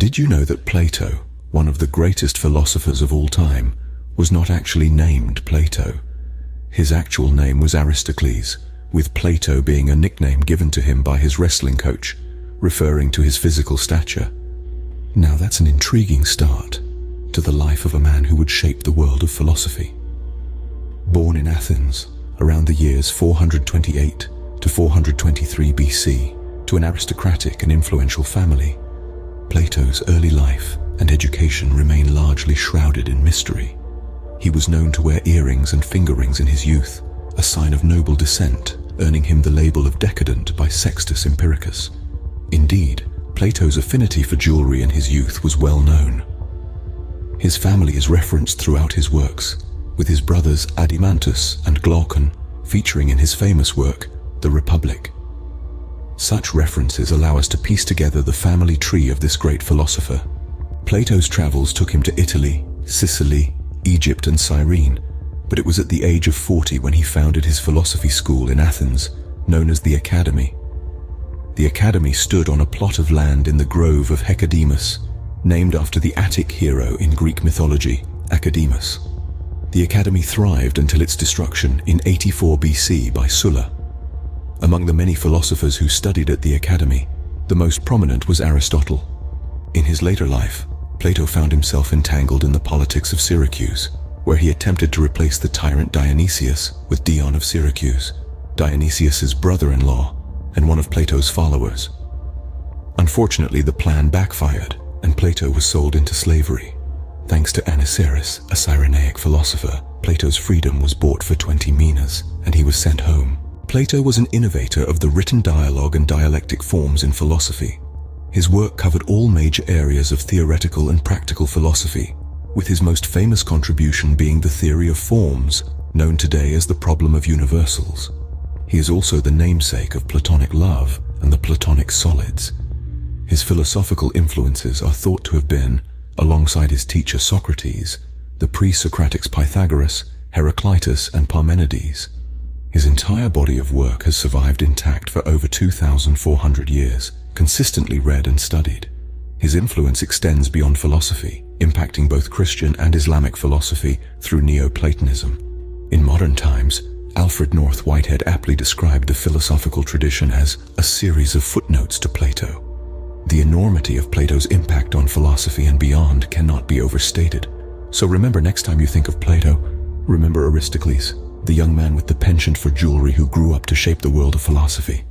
Did you know that Plato, one of the greatest philosophers of all time, was not actually named Plato? His actual name was Aristocles, with Plato being a nickname given to him by his wrestling coach, referring to his physical stature. Now that's an intriguing start to the life of a man who would shape the world of philosophy. Born in Athens around the years 428 to 423 BC to an aristocratic and influential family, Plato's early life and education remain largely shrouded in mystery. He was known to wear earrings and finger rings in his youth, a sign of noble descent, earning him the label of decadent by Sextus Empiricus. Indeed, Plato's affinity for jewelry in his youth was well known. His family is referenced throughout his works, with his brothers Adimantus and Glaucon featuring in his famous work, The Republic. Such references allow us to piece together the family tree of this great philosopher. Plato's travels took him to Italy, Sicily, Egypt and Cyrene, but it was at the age of 40 when he founded his philosophy school in Athens, known as the Academy. The Academy stood on a plot of land in the grove of Hecademus, named after the Attic hero in Greek mythology, Academus. The Academy thrived until its destruction in 84 BC by Sulla. Among the many philosophers who studied at the Academy, the most prominent was Aristotle. In his later life, Plato found himself entangled in the politics of Syracuse, where he attempted to replace the tyrant Dionysius with Dion of Syracuse, Dionysius's brother-in-law and one of Plato's followers. Unfortunately, the plan backfired, and Plato was sold into slavery. Thanks to Aniceris, a Cyrenaic philosopher, Plato's freedom was bought for 20 minas, and he was sent home. Plato was an innovator of the written dialogue and dialectic forms in philosophy. His work covered all major areas of theoretical and practical philosophy, with his most famous contribution being the theory of forms, known today as the problem of universals. He is also the namesake of Platonic love and the Platonic solids. His philosophical influences are thought to have been, alongside his teacher Socrates, the pre-Socratics Pythagoras, Heraclitus and Parmenides. His entire body of work has survived intact for over 2,400 years, consistently read and studied. His influence extends beyond philosophy, impacting both Christian and Islamic philosophy through Neoplatonism. In modern times, Alfred North Whitehead aptly described the philosophical tradition as a series of footnotes to Plato. The enormity of Plato's impact on philosophy and beyond cannot be overstated. So remember, next time you think of Plato, remember Aristocles, the young man with the penchant for jewelry who grew up to shape the world of philosophy.